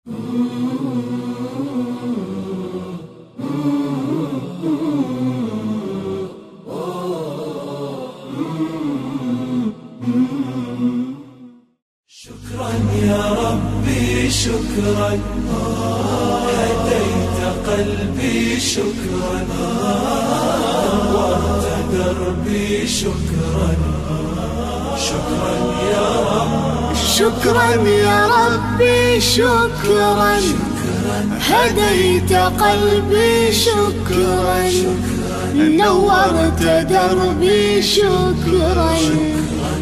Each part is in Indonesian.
شكرا يا ربي شكرا، هديت قلبي شكرا، نورت دربي شكرا. شكرا يا رب، شكرا يا ربي شكرا، هديت قلبي شكرا، نورت دربي شكرا.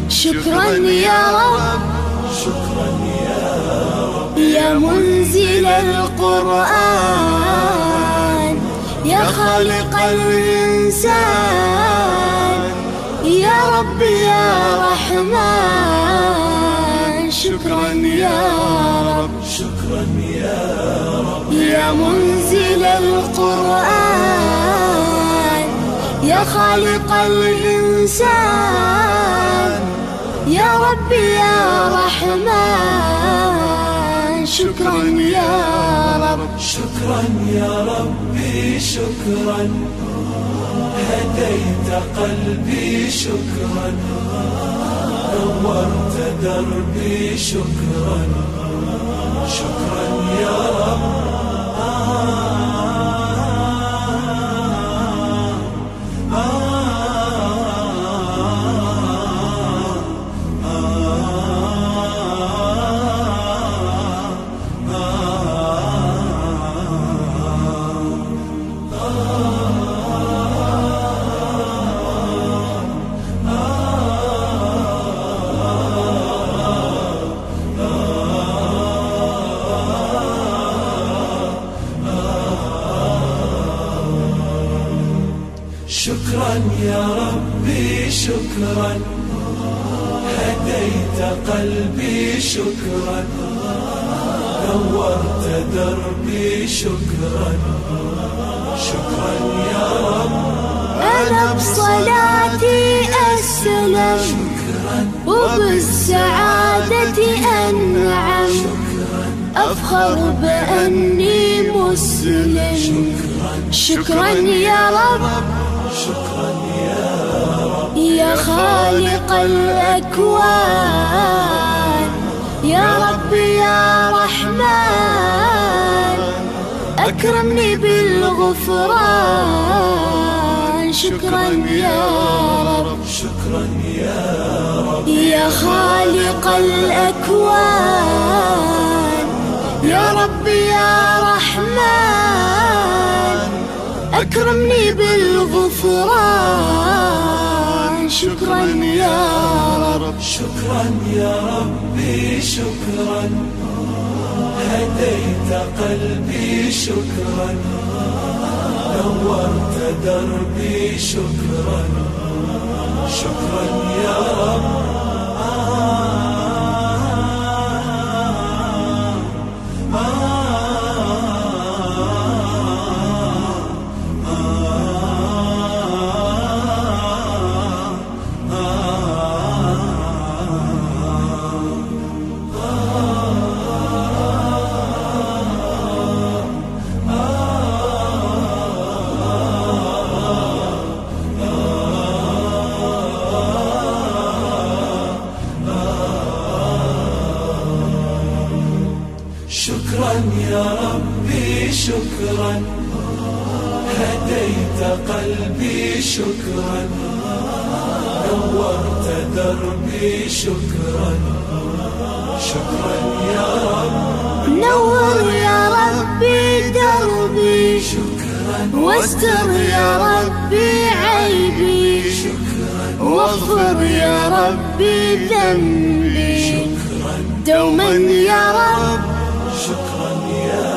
شكرا يا رب، شكرا يا رب، يا منزل القرآن، يا خالق الإنسان، يا رب يا رحمن. شكرا يا رب، شكرا يا رب، يا منزل القرآن، يا خالق الإنسان، يا رب يا رحمن. شكرا يا رب، شكرا يا ربي شكرا، هديت قلبي شكرا، نورت دربي شكرا. شكرا يا رب، شكرا يا ربي شكرا، هديت قلبي شكرا، نورت دربي شكرا. شكرا يا رب، أنا بصلاتي أسلم، وبالسعادة أنعم، أفخر بأني مسلم. شكرا يا رب، شكرا يا رب، يا خالق الأكوان، يا رب يا رحمن، أكرمني بالغفران. شكرا يا رب، شكرا يا رب، يا خالق الأكوان، يا رب يا رحمن، أكرمني بالغفران. شكرا يا رب، شكرا يا ربي شكرا، هديت قلبي شكرا، نورت دربي شكرا. شكرا يا رب، شكرا يا ربي شكرا، هديت قلبي شكرا، نورت دربي شكرا. شكرا يا رب، نور يا ربي دربي، شكرا واستر يا ربي عيبي، واغفر يا ربي ذنبي دوما يا رب. شكرا يا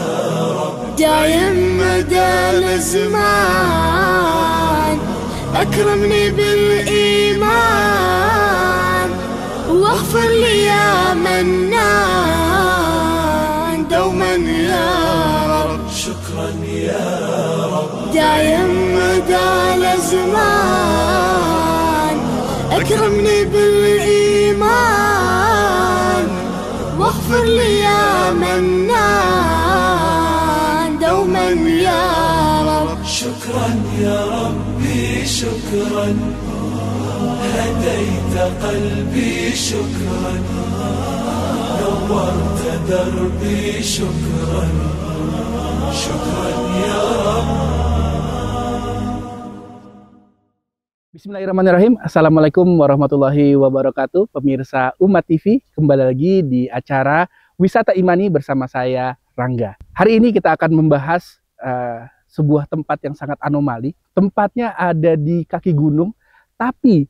رب، دايم مدى الزمان، أكرمني بالإيمان، واغفر لي يا منان دوما يا رب. شكرا يا رب، دايم مدى الزمان، أكرمني بالإيمان، واغفر لي يا منان يا رب. شكرا يا ربي شكرا هديت قلبي شكرا نورت دربي شكرا شكرا يا رب. Bismillahirrahmanirrahim. Assalamualaikum warahmatullahi wabarakatuh. Pemirsa Umat TV, kembali lagi di acara Wisata Imani bersama saya, Rangga. Hari ini kita akan membahas sebuah tempat yang sangat anomali. Tempatnya ada di kaki gunung, tapi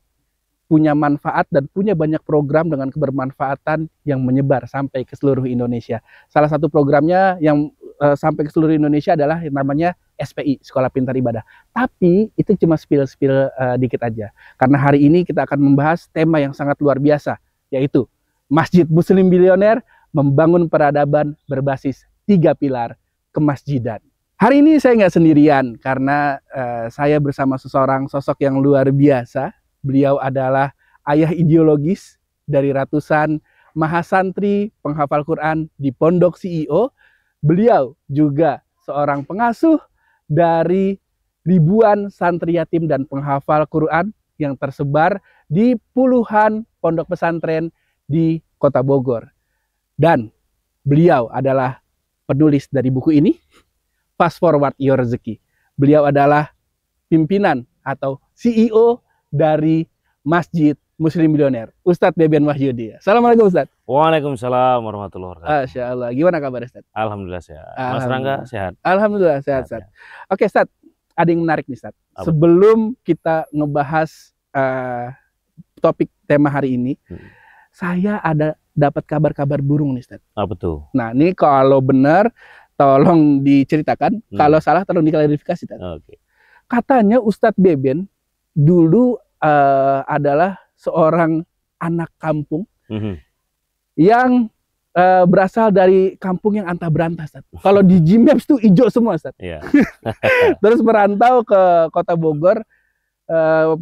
punya manfaat dan punya banyak program dengan kebermanfaatan yang menyebar sampai ke seluruh Indonesia. Salah satu programnya yang sampai ke seluruh Indonesia adalah yang namanya SPI, Sekolah Pintar Ibadah. Tapi itu cuma spill dikit aja. Karena hari ini kita akan membahas tema yang sangat luar biasa, yaitu Masjid Muslim Bilioner membangun peradaban berbasis 3 pilar kemasjidan. Hari ini saya nggak sendirian karena saya bersama seseorang sosok yang luar biasa. Beliau adalah ayah ideologis dari ratusan mahasantri penghafal Quran di Pondok CEO. Beliau juga seorang pengasuh dari ribuan santri yatim dan penghafal Quran yang tersebar di puluhan pondok pesantren di Kota Bogor. Dan beliau adalah penulis dari buku ini, Fast Forward Your Rezeki. Beliau adalah pimpinan atau CEO dari Masjid Muslim Bilioner, Ustadz Beben Wahyudi. Assalamualaikum Ustadz. Waalaikumsalam warahmatullahi wabarakatuh. Masya Allah. Gimana kabar Ustadz? Alhamdulillah sehat. Mas Rangga sehat? Alhamdulillah sehat, Ustadz. Oke Ustadz, ada yang menarik nih Ustadz. Apa? Sebelum kita ngebahas topik tema hari ini, saya ada dapat kabar-kabar burung nih Ustadz. Apa tuh? Nah ini kalau benar tolong diceritakan, kalau salah tolong diklarifikasi Ustadz. Oke. Katanya Ustadz Beben dulu adalah seorang anak kampung yang berasal dari kampung yang antah berantah, Ustadz. Kalau di Gmaps tuh hijau semua, Ustadz. Iya. Terus merantau ke Kota Bogor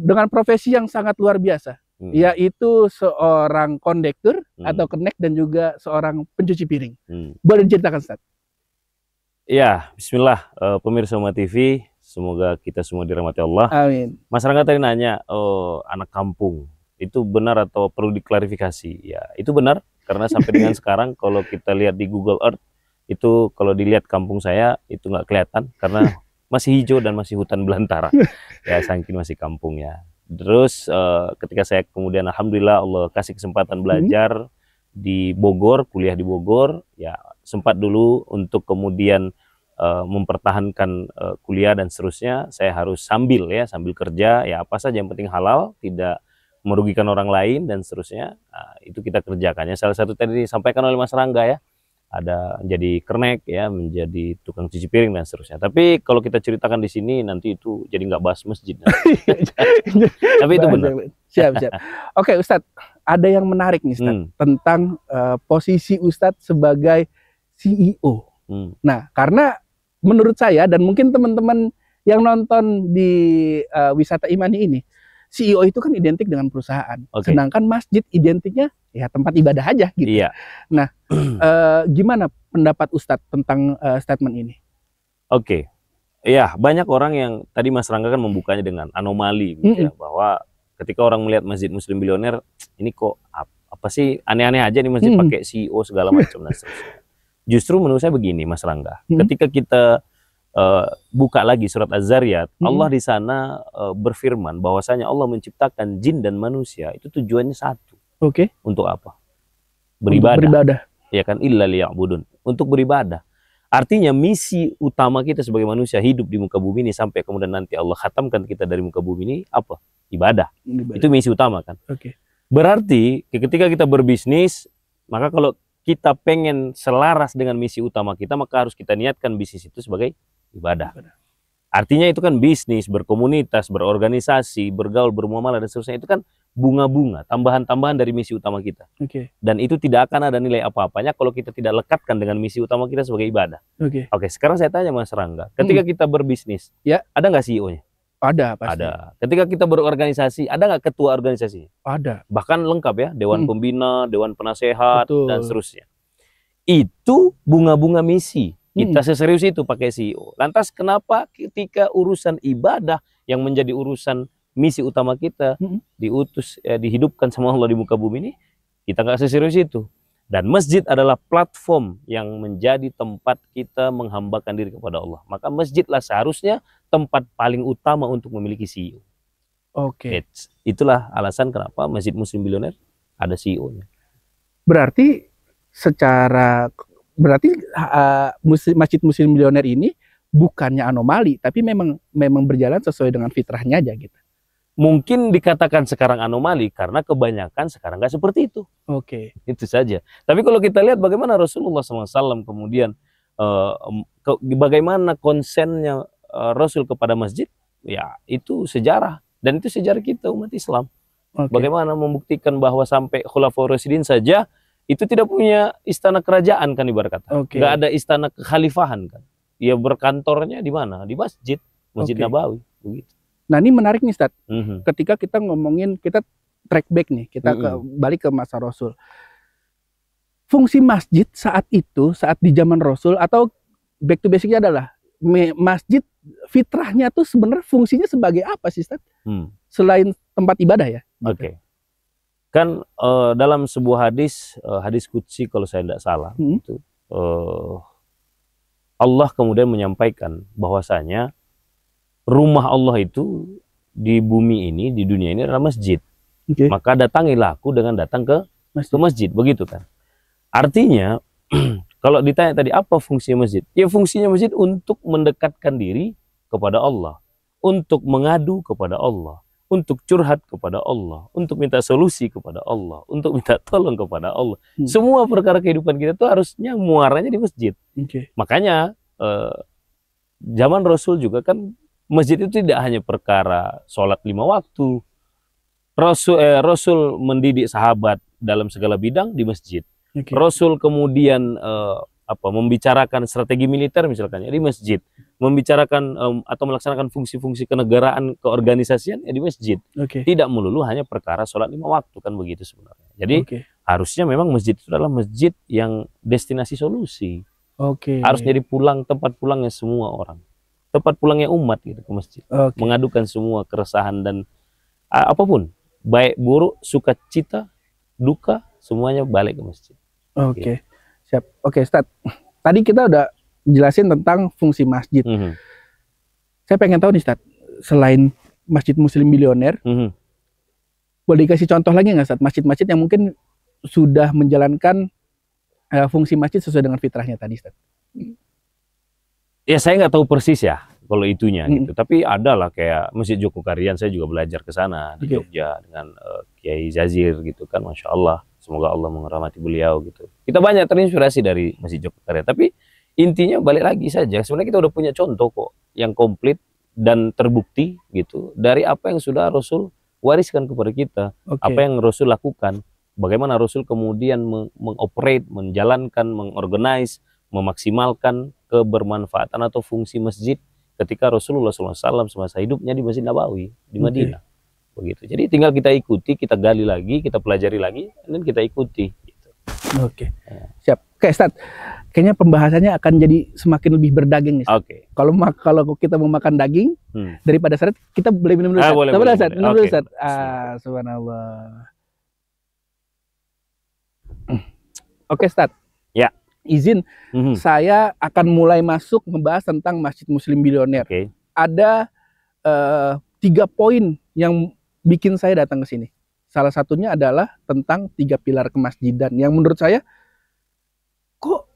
dengan profesi yang sangat luar biasa, yaitu seorang kondektur atau kenek dan juga seorang pencuci piring. Boleh diceritakan, Ustadz? Iya, bismillah, pemirsa Umat TV, semoga kita semua dirahmati Allah. Amin. Mas Rangga tadi nanya, anak kampung, itu benar atau perlu diklarifikasi? Ya, itu benar, karena sampai dengan sekarang kalau kita lihat di Google Earth, itu kalau dilihat kampung saya, itu nggak kelihatan, karena masih hijau dan masih hutan belantara. Ya, saking masih kampung ya. Terus ketika saya kemudian Alhamdulillah Allah kasih kesempatan belajar di Bogor, kuliah di Bogor, ya sempat dulu untuk kemudian mempertahankan kuliah dan seterusnya, saya harus sambil kerja, ya apa saja yang penting halal, tidak merugikan orang lain dan seterusnya. Nah, itu kita kerjakannya. Salah satu tadi disampaikan oleh Mas Rangga ya, ada menjadi kernek ya, menjadi tukang cuci piring dan seterusnya. Tapi kalau kita ceritakan di sini nanti itu jadi nggak bahas masjid. Tapi itu benar. Siap. Oke Ustadz, ada yang menarik nih Ustadz tentang posisi Ustadz sebagai CEO. Nah, karena menurut saya dan mungkin teman-teman yang nonton di Wisata Imani ini, CEO itu kan identik dengan perusahaan. Sedangkan masjid identiknya ya tempat ibadah aja gitu. Iya. Nah, gimana pendapat Ustadz tentang statement ini? Oke. Ya, banyak orang yang tadi Mas Rangga kan membukanya dengan anomali gitu ya, bahwa ketika orang melihat Masjid Muslim Bilioner, ini kok apa sih aneh-aneh aja nih masjid pakai CEO segala macam dan seterusnya. Justru menurut saya begini Mas Rangga, ketika kita buka lagi surat Az-Zariyat, Allah di sana berfirman bahwasanya Allah menciptakan jin dan manusia itu tujuannya satu. Oke. Untuk apa? Beribadah. Untuk beribadah. Ya kan, illa liya'budun. Untuk beribadah. Artinya misi utama kita sebagai manusia hidup di muka bumi ini sampai kemudian nanti Allah khatamkan kita dari muka bumi ini apa? Ibadah. Itu misi utama kan. Oke. Berarti ketika kita berbisnis, maka kalau kita pengen selaras dengan misi utama kita, maka harus kita niatkan bisnis itu sebagai ibadah. Artinya itu kan bisnis, berkomunitas, berorganisasi, bergaul, bermuamalah dan seterusnya, itu kan bunga-bunga, tambahan-tambahan dari misi utama kita. Dan itu tidak akan ada nilai apa-apanya kalau kita tidak lekatkan dengan misi utama kita sebagai ibadah. Oke, sekarang saya tanya Mas Rangga, ketika kita berbisnis, ada nggak CEO-nya? Ada, pasti. Ada. Ketika kita berorganisasi, ada nggak ketua organisasi? Ada. Bahkan lengkap ya, dewan pembina, dewan penasehat, Betul. dan seterusnya. Itu bunga-bunga misi. Kita seserius itu pakai CEO. Lantas kenapa ketika urusan ibadah yang menjadi urusan misi utama kita, diutus, dihidupkan sama Allah di muka bumi ini, kita nggak seserius itu. Dan masjid adalah platform yang menjadi tempat kita menghambakan diri kepada Allah. Maka masjidlah seharusnya tempat paling utama untuk memiliki CEO. Oke. Itulah alasan kenapa Masjid Muslim Bilioner ada CEO-nya. Berarti Masjid Muslim Bilioner ini bukannya anomali, tapi memang berjalan sesuai dengan fitrahnya aja gitu. Mungkin dikatakan sekarang anomali karena kebanyakan sekarang nggak seperti itu. Oke. Itu saja. Tapi kalau kita lihat bagaimana Rasulullah SAW kemudian bagaimana konsennya Rasul kepada masjid, ya itu sejarah. Dan itu sejarah kita umat Islam. Oke. Bagaimana membuktikan bahwa sampai Khulafaur Rasyidin saja itu tidak punya istana kerajaan kan ibarat kata. Oke. Nggak ada istana kekhalifahan kan. Ya berkantornya di mana? Di masjid. Masjid Oke. Nabawi. Begitu. Nah ini menarik nih Ustadz. Mhm. Ketika kita ngomongin, kita track back nih, kita balik ke masa Rasul. Fungsi masjid saat itu, saat di zaman Rasul, atau back to basicnya adalah masjid fitrahnya tuh sebenarnya fungsinya sebagai apa sih Ustadz? Selain tempat ibadah ya? Oke. Kan dalam sebuah hadis qudsi kalau saya tidak salah, itu Allah kemudian menyampaikan bahwasanya rumah Allah itu di bumi ini, di dunia ini adalah masjid. Oke. Maka datangilah aku dengan datang ke masjid, begitu kan. Artinya kalau ditanya tadi apa fungsinya masjid? Ya fungsinya masjid untuk mendekatkan diri kepada Allah, untuk mengadu kepada Allah, untuk curhat kepada Allah, untuk minta solusi kepada Allah, untuk minta tolong kepada Allah. Semua perkara kehidupan kita itu harusnya muaranya di masjid. Oke. Makanya zaman Rasul juga kan masjid itu tidak hanya perkara sholat 5 waktu. Rasul mendidik sahabat dalam segala bidang di masjid. Oke. Rasul kemudian membicarakan strategi militer misalkan ya di masjid, membicarakan atau melaksanakan fungsi-fungsi kenegaraan, keorganisasian ya di masjid. Oke. Tidak melulu hanya perkara sholat 5 waktu kan begitu sebenarnya. Jadi harusnya memang masjid itu adalah masjid yang destinasi solusi. Oke. Harus jadi tempat pulangnya semua orang, tempat pulangnya umat gitu ke masjid. Oke. Mengadukan semua keresahan dan apapun, baik buruk, sukacita, duka, semuanya balik ke masjid. Oke. Siap. Oke, Ustadz. Tadi kita udah jelasin tentang fungsi masjid. Saya pengen tahu nih, Ustadz, selain Masjid Muslim Bilioner, boleh dikasih contoh lagi nggak, Ustadz, masjid-masjid yang mungkin sudah menjalankan fungsi masjid sesuai dengan fitrahnya tadi, Ustadz? Ya saya nggak tahu persis ya kalau itunya gitu. Tapi ada lah kayak Masjid Joko Karian, saya juga belajar ke sana di Jogja dengan Kiai Zazir gitu kan, Masya Allah. Semoga Allah mengrahmati beliau gitu. Kita banyak terinspirasi dari Masjid Joko Karian. Tapi intinya balik lagi saja, sebenarnya kita udah punya contoh kok yang komplit dan terbukti gitu dari apa yang sudah Rasul wariskan kepada kita. Apa yang Rasul lakukan, bagaimana Rasul kemudian mengoperate, menjalankan, mengorganize, memaksimalkan kebermanfaatan atau fungsi masjid ketika Rasulullah SAW semasa hidupnya di Masjid Nabawi di Madinah. Begitu. Jadi tinggal kita ikuti, kita gali lagi, kita pelajari lagi, dan kita ikuti. Gitu. Oke. Siap. Oke, Ustadz. Kayaknya pembahasannya akan jadi semakin lebih berdaging nih. Oke. Kalau kita mau makan daging, daripada seret, kita boleh minum dulu. Boleh, Ustadz. Minum dulu, Ustadz. Subhanallah. Oke, Ustadz. Ya. Izin, saya akan mulai masuk membahas tentang Masjid Muslim Bilioner. Ada 3 poin yang bikin saya datang ke sini. Salah satunya adalah tentang 3 pilar kemasjidan yang menurut saya kok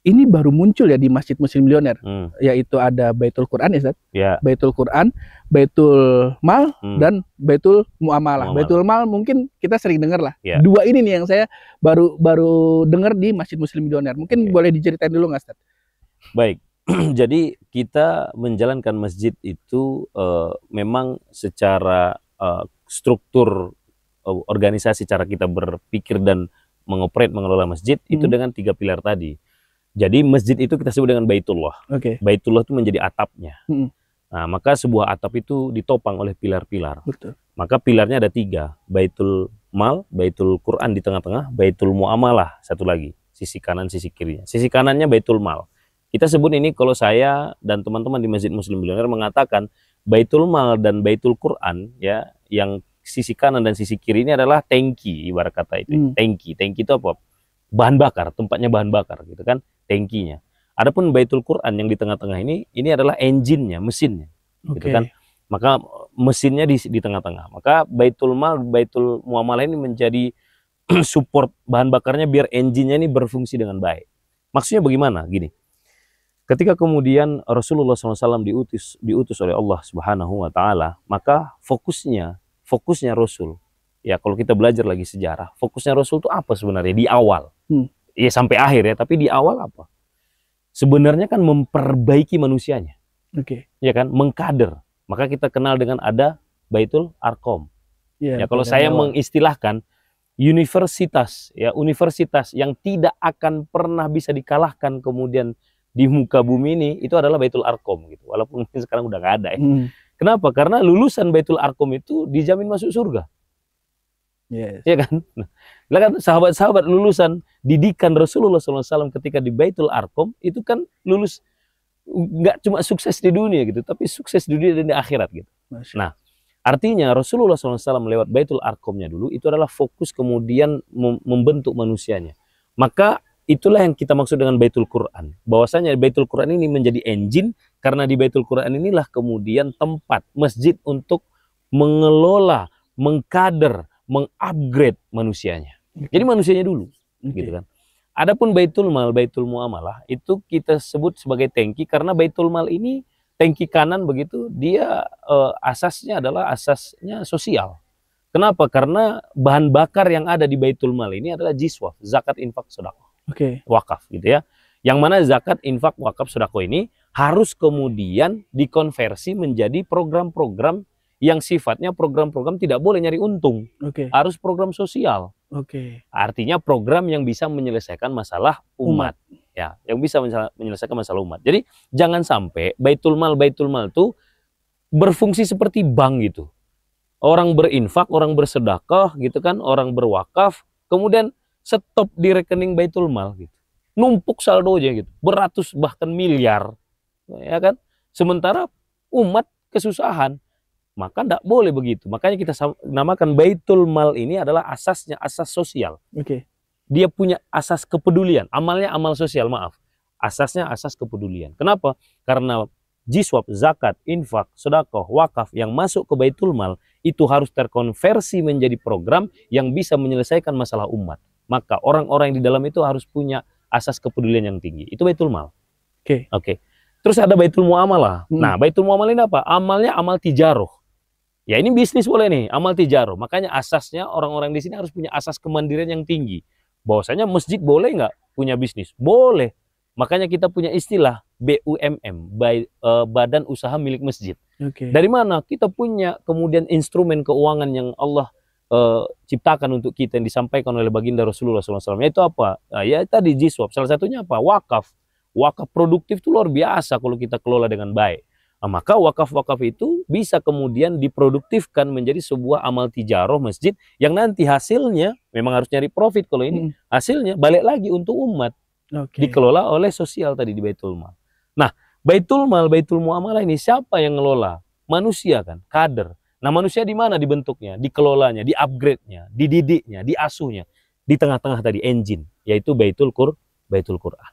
ini baru muncul ya di Masjid Muslim Bilioner. Yaitu ada Baitul Quran ya, Ustaz? Ya. Baitul Quran, Baitul Mal, dan Baitul Muamalah. Baitul Mal mungkin kita sering dengar lah. Ya. 2 ini nih yang saya baru dengar di Masjid Muslim Bilioner. Mungkin boleh diceritain dulu nggak, Ustaz? Baik. Jadi kita menjalankan masjid itu memang secara struktur organisasi, cara kita berpikir dan mengelola masjid itu dengan 3 pilar tadi. Jadi masjid itu kita sebut dengan Baitullah. Baitullah itu menjadi atapnya. Nah, maka sebuah atap itu ditopang oleh pilar-pilar. Maka pilarnya ada 3, Baitul Mal, Baitul Quran di tengah-tengah, Baitul Muamalah satu lagi, sisi kanan, sisi kirinya. Sisi kanannya Baitul Mal. Kita sebut ini, kalau saya dan teman-teman di Masjid Muslim Bilioner mengatakan Baitul Mal dan Baitul Quran, ya, yang sisi kanan dan sisi kiri ini adalah tangki, ibarat kata itu. Tangki itu apa? Bahan bakar, tempatnya bahan bakar gitu kan, tangkinya. Adapun Baitul Quran yang di tengah-tengah ini adalah engine-nya, mesinnya, gitu kan. Maka mesinnya di tengah-tengah. Maka Baitul Mal, Baitul Muamalah ini menjadi support bahan bakarnya biar engine-nya ini berfungsi dengan baik. Maksudnya bagaimana? Gini. Ketika kemudian Rasulullah SAW diutus oleh Allah Subhanahu wa Ta'ala, maka fokusnya Rasul, ya kalau kita belajar lagi sejarah, fokusnya Rasul itu apa sebenarnya di awal? Ya sampai akhir ya, tapi di awal apa? Sebenarnya kan memperbaiki manusianya, ya kan, mengkader. Maka kita kenal dengan ada Baitul Arqam. Ya kalau saya mengistilahkan universitas, ya universitas yang tidak akan pernah bisa dikalahkan kemudian di muka bumi ini, itu adalah Baitul Arqam gitu. Walaupun mungkin sekarang udah nggak ada ya. Kenapa? Karena lulusan Baitul Arqam itu dijamin masuk surga. Ya kan? Nah, kan sahabat-sahabat lulusan didikan Rasulullah SAW ketika di Baitul Arqam itu kan lulus nggak cuma sukses di dunia gitu, tapi sukses di dunia dan di akhirat gitu. Nah, artinya Rasulullah SAW lewat Baitul Arqamnya dulu itu adalah fokus kemudian membentuk manusianya. Maka itulah yang kita maksud dengan Baitul Quran. Bahwasanya Baitul Quran ini menjadi engine, karena di Baitul Quran inilah kemudian tempat masjid untuk mengelola, mengkader, mengupgrade manusianya. Jadi manusianya dulu, gitu kan. Adapun Baitul Mal, Baitul Muamalah itu kita sebut sebagai tangki, karena Baitul Mal ini tangki kanan begitu, dia asasnya sosial. Kenapa? Karena bahan bakar yang ada di Baitul Mal ini adalah jiswaf, zakat, infak, sedekah. Wakaf gitu ya. Yang mana zakat, infak, wakaf, sedekah ini harus kemudian dikonversi menjadi program-program yang sifatnya program-program tidak boleh nyari untung. Harus program sosial. Artinya program yang bisa menyelesaikan masalah umat. Ya, yang bisa menyelesaikan masalah umat. Jadi jangan sampai Baitul Mal itu berfungsi seperti bank gitu. Orang berinfak, orang bersedekah gitu kan, orang berwakaf, kemudian stop di rekening Baitul Mal gitu. Numpuk saldonya gitu, beratus bahkan miliar. Ya kan? Sementara umat kesusahan. Maka tidak boleh begitu. Makanya kita namakan Baitul Mal ini adalah asasnya asas sosial. Dia punya asas kepedulian. Amalnya amal sosial, maaf. Asasnya asas kepedulian. Kenapa? Karena jiswab, zakat, infak, sedekah, wakaf yang masuk ke Baitul Mal itu harus terkonversi menjadi program yang bisa menyelesaikan masalah umat. Maka orang-orang yang di dalam itu harus punya asas kepedulian yang tinggi. Itu Baitul Mal. Terus ada Baitul Muamalah. Nah, Baitul Muamalah ini apa? Amalnya amal tijaroh. Ya ini bisnis boleh nih, amal tijaroh. Makanya asasnya orang-orang di sini harus punya asas kemandirian yang tinggi. Bahwasanya masjid boleh nggak punya bisnis? Boleh. Makanya kita punya istilah BUMM, Badan Usaha Milik Masjid. Dari mana? Kita punya kemudian instrumen keuangan yang Allah ciptakan untuk kita, yang disampaikan oleh baginda Rasulullah SAW. Yaitu apa? Nah, ya tadi jiswab. Salah satunya apa? Wakaf. Wakaf produktif itu luar biasa kalau kita kelola dengan baik. Nah, maka wakaf-wakaf itu bisa kemudian diproduktifkan menjadi sebuah amal tijaroh masjid yang nanti hasilnya memang harus nyari profit. Kalau ini hasilnya balik lagi untuk umat. Dikelola oleh sosial tadi di Baitul Mal. Nah, Baitul Mal, Baitul Muamalah ini siapa yang ngelola? Manusia kan, kader. Nah, manusia di mana dibentuknya, dikelolanya, di-upgrade-nya, dididiknya, diasuhnya. Di tengah-tengah tadi engine, yaitu Baitul Quran.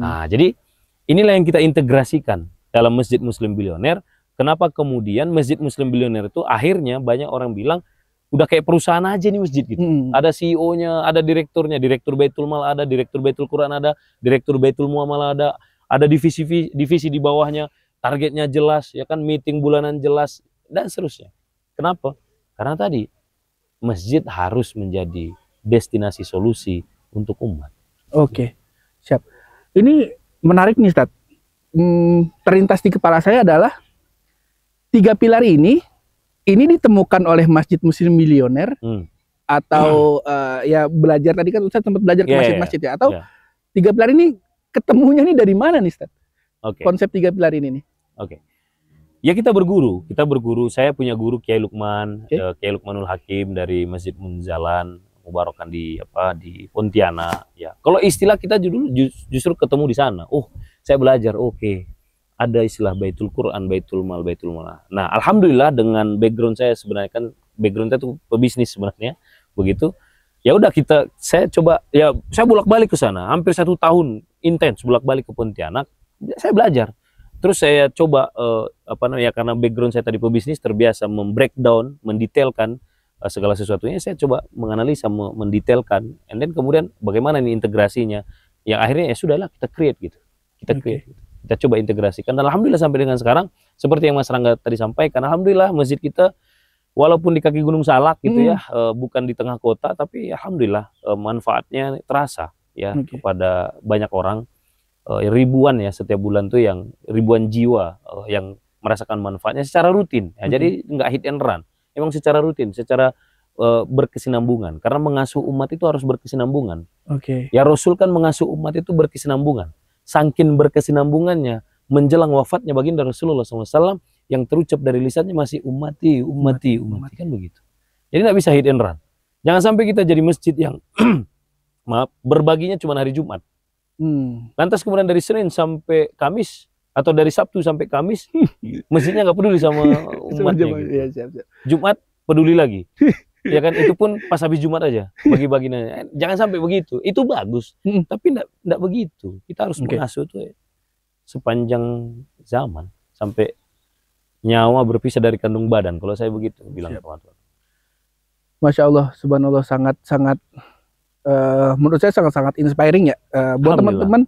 Nah, jadi inilah yang kita integrasikan dalam Masjid Muslim Bilioner. Kenapa kemudian Masjid Muslim Bilioner itu akhirnya banyak orang bilang udah kayak perusahaan aja nih masjid gitu. Ada CEO-nya, ada direkturnya, direktur Baitul Mal ada, direktur Baitul Quran ada, direktur Baitul Muamalah ada divisi di bawahnya, targetnya jelas, ya kan, meeting bulanan jelas dan seterusnya. Kenapa? Karena tadi masjid harus menjadi destinasi solusi untuk umat. Siap. Ini menarik nih, Ustaz. Terlintas di kepala saya adalah 3 pilar ini ditemukan oleh Masjid Muslim Bilioner atau ya belajar tadi kan Ustaz sempat belajar ke masjid-masjid ya, atau 3 pilar ini ketemunya nih dari mana nih, Ustaz? Konsep 3 pilar ini nih. Ya kita berguru. Saya punya guru Kiai Lukman, Kiai Lukmanul Hakim dari Masjid Munzalan Mubarakan di Pontianak. Ya, kalau istilah kita dulu justru ketemu di sana. saya belajar, oke, ada istilah Baitul Quran, Baitul Mal, Baitul Mal. Nah, alhamdulillah dengan background saya sebenarnya kan background saya itu pebisnis sebenarnya, begitu. Ya udah saya coba, ya saya bolak-balik ke sana, hampir 1 tahun intens bolak-balik ke Pontianak, saya belajar. Terus saya coba karena background saya tadi pebisnis, terbiasa membreakdown, mendetailkan segala sesuatunya. Saya coba menganalisa, mendetailkan, and then kemudian bagaimana ini integrasinya. Yang akhirnya ya sudahlah kita create gitu. Kita coba integrasikan. Dan alhamdulillah sampai dengan sekarang seperti yang Mas Rangga tadi sampaikan, alhamdulillah masjid kita walaupun di kaki Gunung Salak gitu ya, bukan di tengah kota, tapi alhamdulillah manfaatnya terasa ya kepada banyak orang. Ribuan ya setiap bulan tuh, yang ribuan jiwa yang merasakan manfaatnya secara rutin ya. Jadi nggak hit and run, emang secara rutin, secara berkesinambungan, karena mengasuh umat itu harus berkesinambungan. Ya Rasul kan mengasuh umat itu berkesinambungan, saking berkesinambungannya menjelang wafatnya baginda Rasulullah SAW yang terucap dari lisannya masih umati kan begitu. Jadi nggak bisa hit and run. Jangan sampai kita jadi masjid yang maaf, berbaginya cuma hari Jumat. Lantas kemudian dari Senin sampai Kamis atau dari Sabtu sampai Kamis masjidnya nggak peduli sama umatnya gitu. Ya, siap. Jumat peduli lagi. Ya kan, itu pun pas habis Jumat aja bagi-baginya. Jangan sampai begitu. Itu bagus, tapi enggak begitu. Kita harus mengasuh itu sepanjang zaman sampai nyawa berpisah dari kandung badan. Kalau saya begitu bilang teman-teman. Masya Allah, subhanallah, sangat menurut saya sangat inspiring ya. Buat teman-teman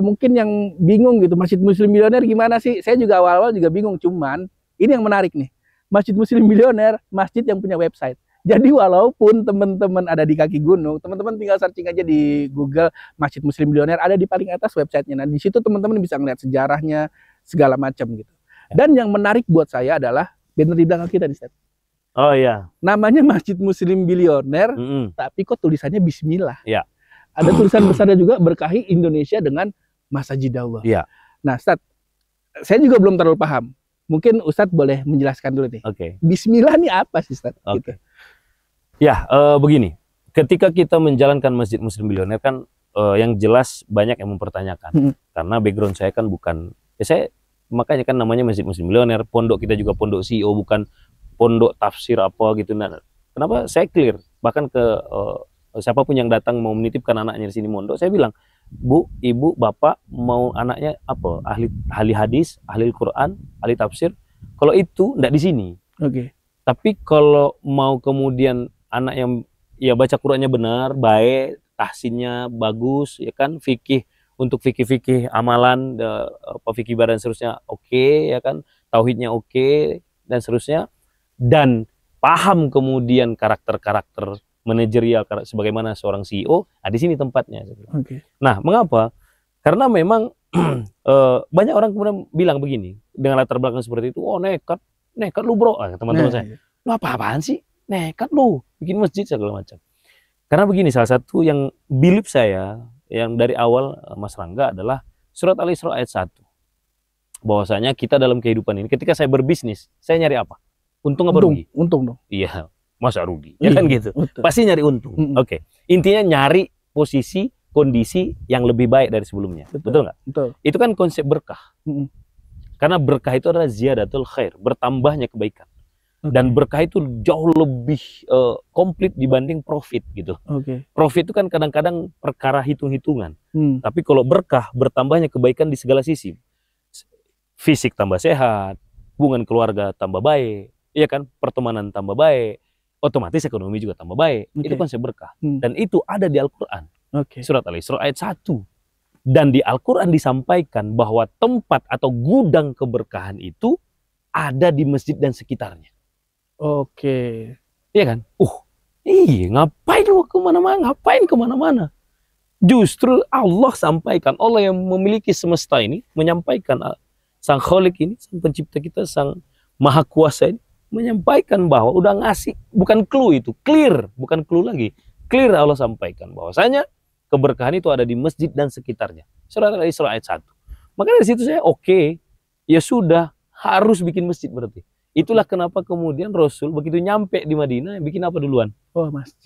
mungkin yang bingung gitu, Masjid Muslim Milioner gimana sih? Saya juga awal-awal juga bingung, cuman ini yang menarik nih. Masjid Muslim Milioner, masjid yang punya website. Jadi walaupun teman-teman ada di kaki gunung, teman-teman tinggal searching aja di Google Masjid Muslim Milioner, ada di paling atas websitenya. Nah di situ teman-teman bisa ngeliat sejarahnya segala macam gitu. Dan yang menarik buat saya adalah banner di belakang kita nih, Ustaz. Oh iya. Namanya Masjid Muslim Bilioner, tapi kok tulisannya Bismillah. Ya. Ada tulisan besarnya juga, berkahi Indonesia dengan Masjid Allah. Ya. Nah, Ustaz, saya juga belum terlalu paham. Mungkin Ustadz boleh menjelaskan dulu nih. Bismillah ini apa sih, Ustadz? Gitu. Ya, begini. Ketika kita menjalankan Masjid Muslim Bilioner kan yang jelas banyak yang mempertanyakan. Karena background saya kan bukan, makanya kan namanya Masjid Muslim Bilioner. Pondok kita juga pondok CEO, bukan pondok tafsir apa gitu. Nah, kenapa saya clear? Bahkan ke siapapun yang datang mau menitipkan anaknya di sini mondok, saya bilang, Bu, Ibu, Bapak mau anaknya apa? Ahli hadis, ahli Quran, ahli tafsir. Kalau itu enggak di sini. Tapi kalau mau kemudian anak yang ya baca Qurannya benar, baik, tahsinnya bagus, ya kan, fikih untuk fikih amalan, fikih badan seterusnya oke, ya kan, tauhidnya oke, dan seterusnya. Dan paham kemudian karakter-karakter manajerial sebagaimana seorang CEO, di sini tempatnya. Nah, mengapa? Karena memang banyak orang kemudian bilang begini, dengan latar belakang seperti itu, oh nekat lu bro, teman-teman saya. Lu apa-apaan sih? Nekat lu, bikin masjid segala macam. Karena begini, salah satu yang belief saya, yang dari awal Mas Rangga adalah surat Al-Isra ayat 1. Bahwasanya kita dalam kehidupan ini, ketika saya berbisnis, saya nyari apa? Untung apa rugi? Untung dong. Iya, masa rugi? Ya kan gitu. Pasti nyari untung. Intinya nyari posisi, kondisi yang lebih baik dari sebelumnya. Betul nggak? Betul. Itu kan konsep berkah. Karena berkah itu adalah ziyadatul khair, bertambahnya kebaikan. Dan berkah itu jauh lebih komplit dibanding profit gitu. Profit itu kan kadang-kadang perkara hitung-hitungan. Tapi kalau berkah, bertambahnya kebaikan di segala sisi. Fisik tambah sehat, hubungan keluarga tambah baik, iya kan, pertemanan tambah baik, otomatis ekonomi juga tambah baik. Itu konsep berkah. Dan itu ada di Al-Quran. Surat Al-Isra ayat 1. Dan di Al-Quran disampaikan bahwa tempat atau gudang keberkahan itu ada di masjid dan sekitarnya. Iya kan? Ngapain lu kemana-mana? Ngapain kemana-mana? Justru Allah sampaikan, Allah yang memiliki semesta ini, menyampaikan, Sang Khalik ini, Sang Pencipta kita, Sang Maha Kuasa ini, menyampaikan bahwa udah ngasih, bukan clue itu, clear, bukan clue lagi. Clear Allah sampaikan bahwasanya keberkahan itu ada di masjid dan sekitarnya. Surat Al-Isra ayat 1. Maka dari situ saya ya sudah, harus bikin masjid berarti. Itulah kenapa kemudian Rasul begitu nyampe di Madinah, bikin apa duluan?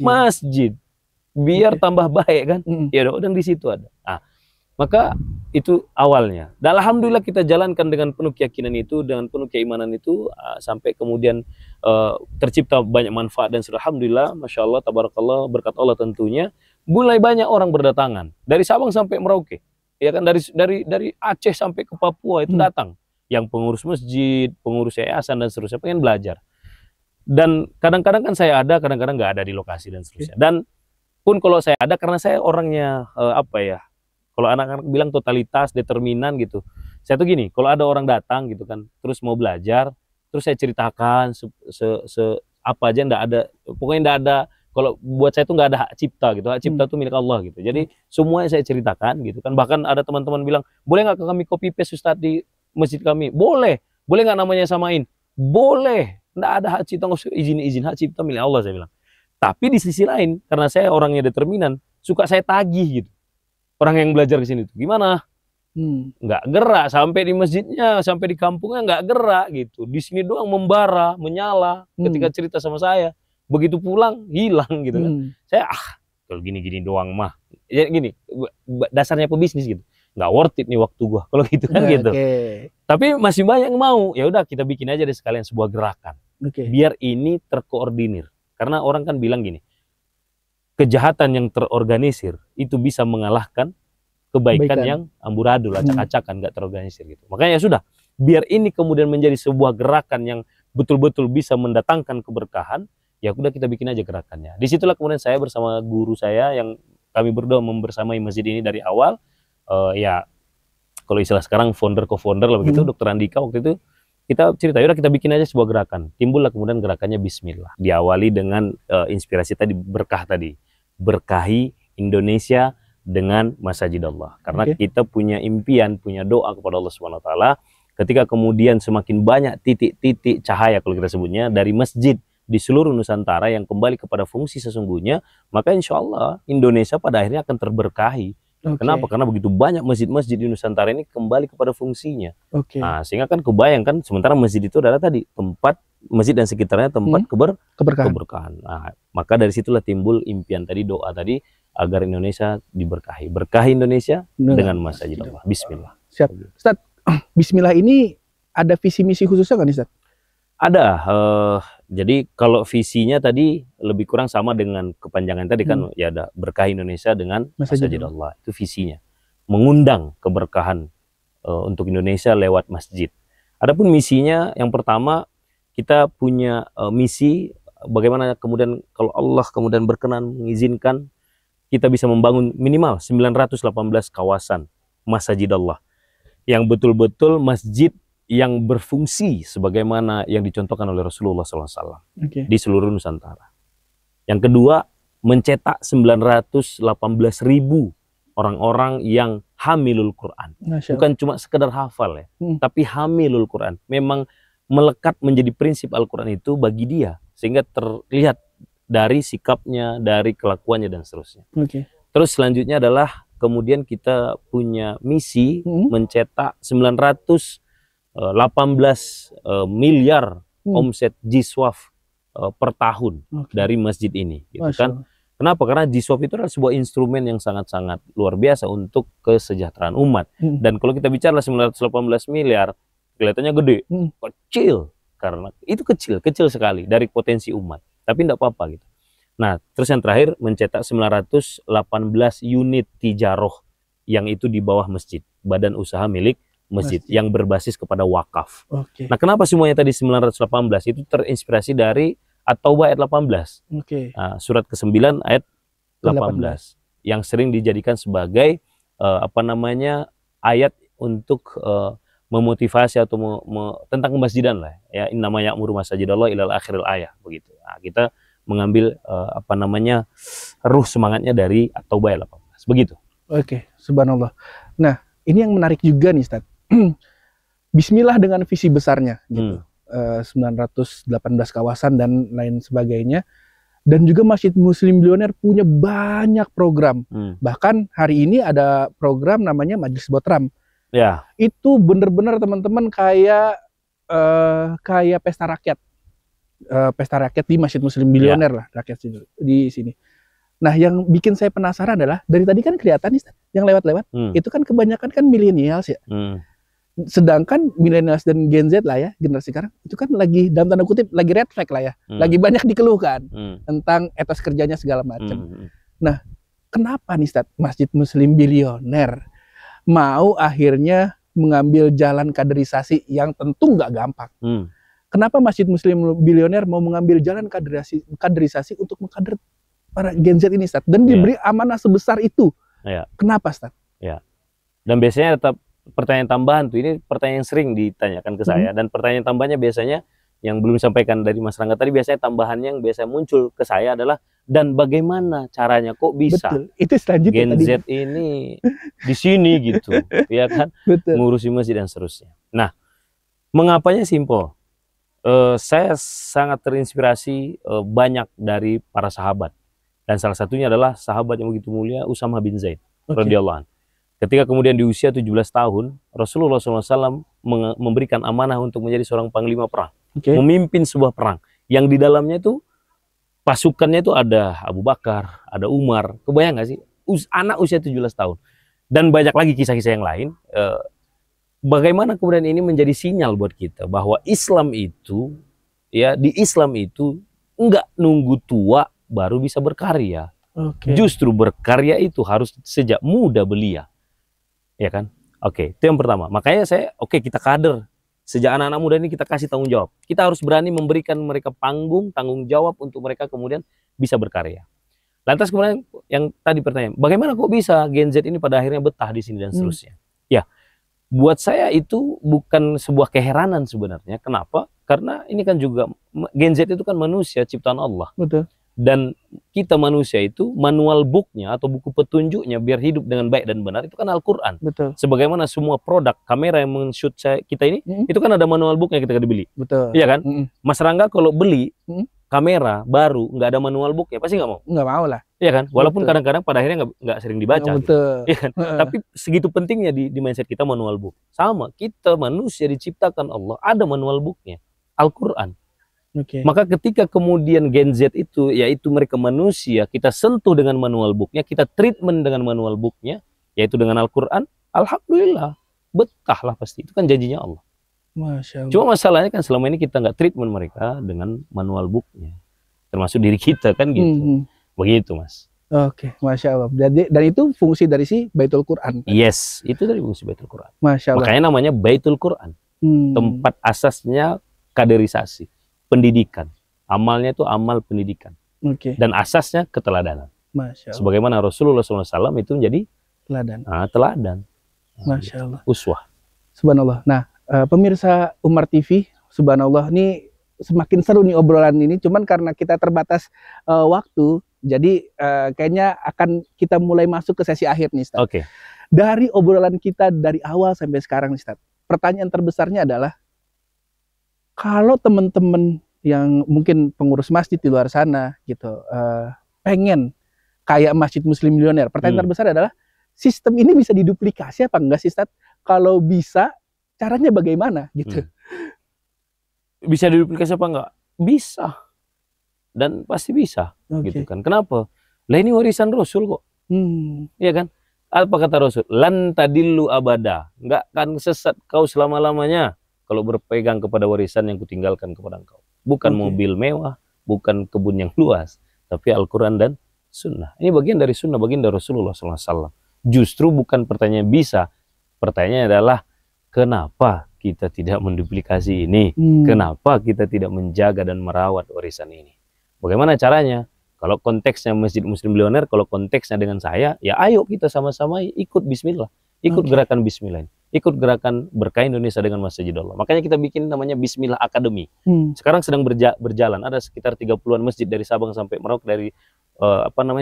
Masjid. Biar tambah baik kan? Ya udah di situ ada. Nah, Maka itu awalnya. Dan alhamdulillah kita jalankan dengan penuh keyakinan itu, dengan penuh keimanan itu, sampai kemudian tercipta banyak manfaat dan alhamdulillah, masya Allah, tabarakallah, berkat Allah tentunya, mulai banyak orang berdatangan dari Sabang sampai Merauke, ya kan, dari Aceh sampai ke Papua itu datang, yang pengurus masjid, pengurus yayasan dan seterusnya pengen belajar. Dan kadang-kadang kan saya ada, kadang-kadang nggak ada di lokasi dan seterusnya. Dan pun kalau saya ada, karena saya orangnya kalau anak-anak bilang totalitas, determinan gitu. Saya tuh gini, kalau ada orang datang gitu kan, terus mau belajar, terus saya ceritakan apa aja, nggak ada, pokoknya nggak ada. Kalau buat saya tuh nggak ada hak cipta gitu, hak cipta tuh milik Allah gitu. Jadi semuanya saya ceritakan gitu kan. Bahkan ada teman-teman bilang, boleh nggak kami copy paste Ustadz di masjid kami? Boleh nggak namanya samain? Boleh. Nggak ada hak cipta, nggak usah izin hak cipta milik Allah, saya bilang. Tapi di sisi lain, karena saya orangnya determinan, suka saya tagih gitu. Orang yang belajar ke sini tuh gimana? Nggak gerak sampai di masjidnya, sampai di kampungnya nggak gerak gitu. Di sini doang membara, menyala ketika cerita sama saya. Begitu pulang hilang gitu kan. Saya kalau gini-gini doang mah. Ya gini, dasarnya pebisnis gitu. Nggak worth it nih waktu gua kalau gitu kan gitu. Tapi masih banyak yang mau. Ya udah kita bikin aja deh sekalian sebuah gerakan. Biar ini terkoordinir. Karena orang kan bilang gini, kejahatan yang terorganisir itu bisa mengalahkan kebaikan yang amburadul, acak-acakan, nggak terorganisir gitu. Makanya ya sudah, biar ini kemudian menjadi sebuah gerakan yang betul-betul bisa mendatangkan keberkahan, ya udah kita bikin aja gerakannya. Disitulah kemudian saya bersama guru saya yang kami berdua membersamai masjid ini dari awal, ya kalau istilah sekarang founder co-founder lah begitu, Dr. Andika waktu itu kita cerita, yaudah kita bikin aja sebuah gerakan. Timbullah kemudian gerakannya Bismillah. Diawali dengan inspirasi tadi, berkah tadi. Berkahi Indonesia dengan Masajid Allah. Karena kita punya impian, punya doa kepada Allah Subhanahu wa taala, ketika kemudian semakin banyak titik-titik cahaya kalau kita sebutnya dari masjid di seluruh Nusantara yang kembali kepada fungsi sesungguhnya, maka insya Allah Indonesia pada akhirnya akan terberkahi. Kenapa? Karena begitu banyak masjid-masjid di Nusantara ini kembali kepada fungsinya. Nah, sehingga kan kebayangkan, sementara masjid itu adalah tadi tempat, masjid dan sekitarnya tempat keberkahan. Nah, maka dari situlah timbul impian tadi, doa tadi, agar Indonesia diberkahi. Berkahi Indonesia dengan Masjid Allah. Bismillah. Siap. Ustaz, Bismillah ini ada visi misi khususnya kan Ustaz? Ada. Jadi kalau visinya tadi lebih kurang sama dengan kepanjangan tadi kan, ya ada berkahi Indonesia dengan Masjid Allah. Itu visinya. Mengundang keberkahan untuk Indonesia lewat masjid. Adapun misinya, yang pertama kita punya misi bagaimana kemudian kalau Allah kemudian berkenan mengizinkan kita bisa membangun minimal 918 kawasan Masjid Allah yang betul-betul masjid yang berfungsi sebagaimana yang dicontohkan oleh Rasulullah SAW di seluruh Nusantara. Yang kedua, mencetak 918.000 orang-orang yang hamilul Quran. Bukan cuma sekedar hafal ya, tapi hamilul Quran. Memang melekat menjadi prinsip Al-Quran itu bagi dia, sehingga terlihat dari sikapnya, dari kelakuannya dan seterusnya. Terus selanjutnya adalah kemudian kita punya misi mencetak 918 miliar omset Jiswaf per tahun dari masjid ini, gitu kan? Kenapa? Karena Jiswaf itu adalah sebuah instrumen yang sangat-sangat luar biasa untuk kesejahteraan umat. Dan kalau kita bicara 918 miliar, kelihatannya gede, kecil, karena itu kecil sekali dari potensi umat. Tapi tidak apa-apa gitu. Nah, terus yang terakhir mencetak 918 unit tijaroh yang itu di bawah masjid, badan usaha milik masjid yang berbasis kepada wakaf. Nah, kenapa semuanya tadi 918? Itu terinspirasi dari At-Taubah ayat 18. Nah, surat ke-9 ayat 18 yang sering dijadikan sebagai ayat untuk memotivasi atau tentang kemasjidan lah ya, innama ya'muru masajidallah ilal akhiril ayah begitu. Nah, kita mengambil ruh semangatnya dari At-Taubah ayat 18 begitu. Subhanallah. Nah, ini yang menarik juga nih Ustaz. Bismillah dengan visi besarnya gitu. 918 kawasan dan lain sebagainya. Dan juga Masjid Muslim Billionaire punya banyak program. Bahkan hari ini ada program namanya Majlis Botram. Ya. Itu benar-benar teman-teman kayak pesta rakyat. Pesta rakyat di Masjid Muslim Billionaire lah, rakyat di sini. Nah, yang bikin saya penasaran adalah dari tadi kan kelihatan nih, Ustaz, yang lewat-lewat itu kan kebanyakan kan millennials ya. Sedangkan millennials dan Gen Z lah ya, generasi sekarang itu kan lagi dalam tanda kutip lagi red flag lah ya, lagi banyak dikeluhkan tentang etos kerjanya segala macam. Nah, kenapa nih Ustaz, Masjid Muslim Bilioner mau akhirnya mengambil jalan kaderisasi yang tentu nggak gampang? Kenapa Masjid Muslim Bilioner mau mengambil jalan kaderisasi untuk mengkader para Gen Z ini, Ustaz, dan diberi amanah sebesar itu? Kenapa, Ustaz? Dan biasanya tetap pertanyaan tambahan tuh, ini pertanyaan yang sering ditanyakan ke saya, dan pertanyaan tambahnya biasanya yang belum disampaikan dari Mas Rangga tadi, biasanya tambahannya yang biasa muncul ke saya adalah, dan bagaimana caranya kok bisa itu Gen Z ini di sini gitu, ya kan, ngurusi masjid dan seterusnya. Nah, mengapanya simple. Saya sangat terinspirasi banyak dari para sahabat, dan salah satunya adalah sahabat yang begitu mulia Usamah bin Zaid radhiyallahu anhu. Ketika kemudian di usia 17 tahun, Rasulullah SAW memberikan amanah untuk menjadi seorang panglima perang, memimpin sebuah perang yang di dalamnya itu pasukannya itu ada Abu Bakar, ada Umar, kebayang nggak sih? Anak usia 17 tahun, dan banyak lagi kisah-kisah yang lain. Bagaimana kemudian ini menjadi sinyal buat kita bahwa Islam itu, ya, di Islam itu enggak nunggu tua baru bisa berkarya. Justru berkarya itu harus sejak muda belia, ya kan? Itu yang pertama. Makanya saya, kita kader. Sejak anak-anak muda ini kita kasih tanggung jawab. Kita harus berani memberikan mereka panggung, tanggung jawab untuk mereka kemudian bisa berkarya. Lantas kemudian yang tadi pertanyaan, bagaimana kok bisa Gen Z ini pada akhirnya betah di sini dan seterusnya? Ya, buat saya itu bukan sebuah keheranan sebenarnya. Kenapa? Karena ini kan juga Gen Z itu kan manusia ciptaan Allah. Betul. Dan kita manusia itu manual booknya atau buku petunjuknya biar hidup dengan baik dan benar itu kan Al-Quran. Betul. Sebagaimana semua produk kamera yang men-shoot kita ini, itu kan ada manual booknya ketika dibeli. Betul. Iya kan? Mas Rangga kalau beli kamera baru nggak ada manual booknya pasti nggak mau. Nggak mau lah. Iya kan? Walaupun kadang-kadang pada akhirnya nggak sering dibaca. Betul. Gitu. Iya kan? Tapi segitu pentingnya di mindset kita manual book. Sama, kita manusia diciptakan Allah ada manual booknya, Al-Quran. Maka ketika kemudian Gen Z itu, yaitu mereka manusia, kita sentuh dengan manual booknya, kita treatment dengan manual booknya, yaitu dengan Al-Quran, alhamdulillah, betahlah pasti. Itu kan janjinya Allah. Masya Allah. Cuma masalahnya kan selama ini kita nggak treatment mereka dengan manual booknya, termasuk diri kita kan gitu. Begitu Mas. Masya Allah. Dan itu fungsi dari si Baitul Quran. Yes, itu dari fungsi Baitul Quran. Masya Allah. Makanya namanya Baitul Quran. Tempat asasnya kaderisasi, pendidikan. Amalnya itu amal pendidikan. Dan asasnya keteladanan. Masya Allah. Sebagaimana Rasulullah SAW itu menjadi teladan. Masya Allah. Uswah. Subhanallah. Nah, pemirsa Umar TV, subhanallah, ini semakin seru nih obrolan ini. Cuman karena kita terbatas waktu, jadi kayaknya akan kita mulai masuk ke sesi akhir nih, Ustaz. Dari obrolan kita dari awal sampai sekarang nih, Ustaz, pertanyaan terbesarnya adalah, kalau teman-teman yang mungkin pengurus masjid di luar sana gitu pengen kayak Masjid Muslim Bilioner, pertanyaan terbesar adalah, sistem ini bisa diduplikasi apa enggak sih, Ustaz? Kalau bisa, caranya bagaimana gitu? Bisa diduplikasi apa enggak? Bisa. Dan pasti bisa, gitu kan. Kenapa? Lah ini warisan Rasul kok. Iya kan? Apa kata Rasul? Lan tadillu abada. Enggak akan sesat kau selama-lamanya kalau berpegang kepada warisan yang kutinggalkan kepada engkau. Bukan mobil mewah, bukan kebun yang luas, tapi Al-Quran dan Sunnah. Ini bagian dari Sunnah, bagian dari Rasulullah SAW. Justru bukan pertanyaan bisa, pertanyaannya adalah kenapa kita tidak menduplikasi ini? Kenapa kita tidak menjaga dan merawat warisan ini? Bagaimana caranya? Kalau konteksnya Masjid Muslim Bilioner, kalau konteksnya dengan saya, ya ayo kita sama-sama ikut bismillah. Ikut gerakan bismillah, ikut gerakan berkah Indonesia dengan Masjid Allah. Makanya kita bikin namanya Bismillah Academy. Sekarang sedang berjalan, ada sekitar 30-an masjid dari Sabang sampai Merauke, dari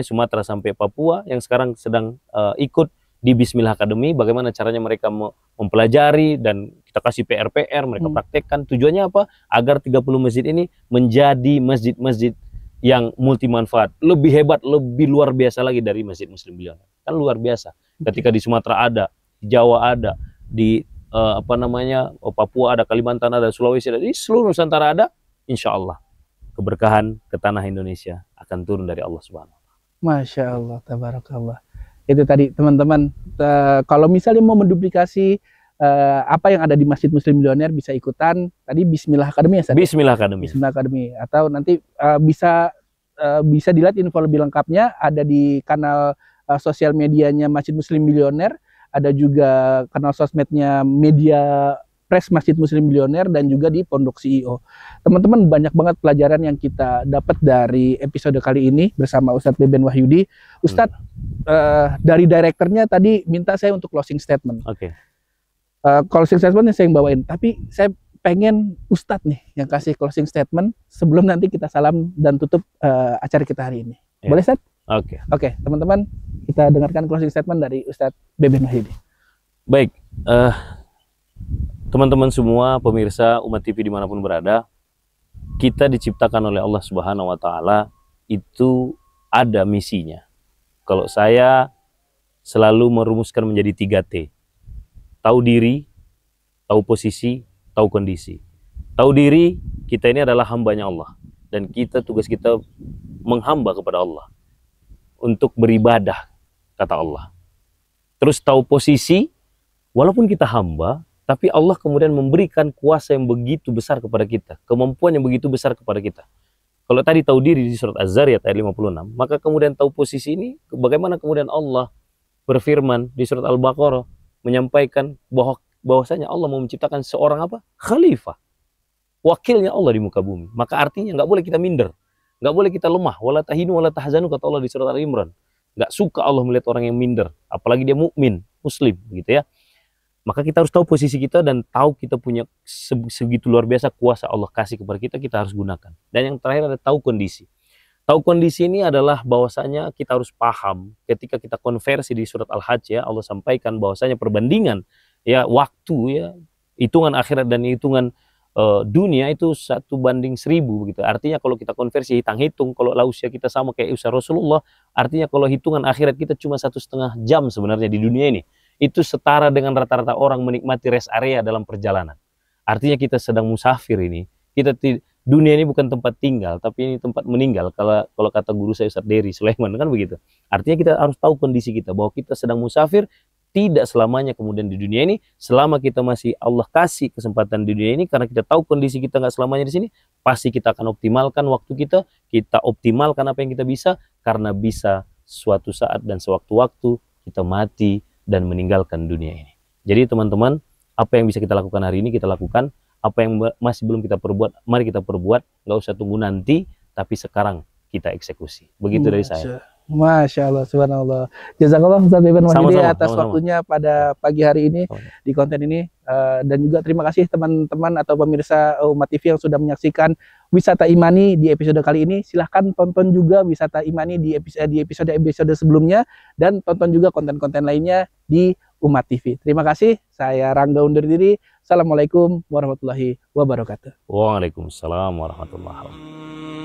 Sumatera sampai Papua, yang sekarang sedang ikut di Bismillah Academy. Bagaimana caranya mereka mempelajari, dan kita kasih PR-PR, mereka praktekkan. Tujuannya apa? Agar 30 masjid ini menjadi masjid-masjid yang multi manfaat, lebih hebat, lebih luar biasa lagi dari Masjid Muslim Bilioner. Kan luar biasa. Ketika di Sumatera ada, di Jawa ada, di Papua ada, Kalimantan ada, Sulawesi ada, di seluruh Nusantara ada, insya Allah keberkahan ke tanah Indonesia akan turun dari Allah Subhanahu wa Ta'ala. Masya Allah, tabarakallah. Itu tadi teman-teman, kalau misalnya mau menduplikasi apa yang ada di Masjid Muslim Milioner bisa ikutan. Tadi Bismillah Academy ya, Ustaz? Bismillah Academy. Bismillah Academy. Atau nanti bisa dilihat info lebih lengkapnya ada di kanal sosial medianya Masjid Muslim Milioner, ada juga kanal sosmednya Media Press Masjid Muslim Milioner, dan juga di Pondok CEO. Teman-teman, banyak banget pelajaran yang kita dapat dari episode kali ini bersama Ustadz Beben Wahyudi. Ustadz, dari direkturnya tadi minta saya untuk closing statement. Oke. Closing statement yang saya bawain, tapi saya pengen Ustadz nih yang kasih closing statement sebelum nanti kita salam dan tutup acara kita hari ini. Ya. Boleh, Ustadz? Oke. Oke, teman-teman, kita dengarkan closing statement dari Ustadz Beben Wahyudi. Baik, teman-teman semua, pemirsa Umat TV dimanapun berada, kita diciptakan oleh Allah Subhanahu wa Ta'ala itu ada misinya. Kalau saya selalu merumuskan menjadi 3T. Tahu diri, tahu posisi, tahu kondisi. Tahu diri, kita ini adalah hambanya Allah. Dan tugas kita menghamba kepada Allah. Untuk beribadah, kata Allah. Terus tahu posisi, walaupun kita hamba, tapi Allah kemudian memberikan kuasa yang begitu besar kepada kita. Kemampuan yang begitu besar kepada kita. Kalau tadi tahu diri di surat Az-Zariyat ayat 56, maka kemudian tahu posisi ini, bagaimana kemudian Allah berfirman di surat Al-Baqarah, menyampaikan bahwasanya Allah mau menciptakan seorang apa? Khalifah. Wakilnya Allah di muka bumi. Maka artinya nggak boleh kita minder. Nggak boleh kita lemah. Wala tahinu wala tahzanu, kata Allah di surat Al-Imran. Nggak suka Allah melihat orang yang minder. Apalagi dia mukmin, muslim, gitu ya. Maka kita harus tahu posisi kita dan tahu kita punya segitu luar biasa kuasa Allah kasih kepada kita harus gunakan. Dan yang terakhir ada tahu kondisi. Tahu kondisi ini adalah bahwasanya kita harus paham ketika kita konversi di surat Al-Hajj, ya, Allah sampaikan bahwasanya perbandingan ya waktu, ya, hitungan akhirat dan hitungan dunia itu 1:1000 begitu. Artinya kalau kita konversi hitung kalau usia kita sama kayak usia Rasulullah, artinya kalau hitungan akhirat kita cuma 1,5 jam sebenarnya di dunia ini. Itu setara dengan rata-rata orang menikmati rest area dalam perjalanan. Artinya kita sedang musafir ini. Dunia ini bukan tempat tinggal, tapi ini tempat meninggal. Kalau kata guru saya Ustadz Dery Sulaiman, kan begitu. Artinya kita harus tahu kondisi kita, bahwa kita sedang musafir, tidak selamanya kemudian di dunia ini. Selama kita masih Allah kasih kesempatan di dunia ini, karena kita tahu kondisi kita nggak selamanya di sini, pasti kita akan optimalkan waktu kita optimalkan apa yang kita bisa, karena bisa suatu saat dan sewaktu-waktu kita mati dan meninggalkan dunia ini. Jadi teman-teman, apa yang bisa kita lakukan hari ini kita lakukan, apa yang masih belum kita perbuat, mari kita perbuat, nggak usah tunggu nanti, tapi sekarang kita eksekusi. Begitu dari saya. Masya Allah, subhanallah. Jazakallah Ustadz Beben Wahyudi atas waktunya pada pagi hari ini di konten ini. Dan juga terima kasih teman-teman atau pemirsa Umat TV yang sudah menyaksikan Wisata Imani di episode kali ini. Silahkan tonton juga Wisata Imani di episode sebelumnya, dan tonton juga konten-konten lainnya di Umat TV. Terima kasih, saya Rangga undur diri. Assalamualaikum warahmatullahi wabarakatuh. Waalaikumsalam warahmatullahi wabarakatuh.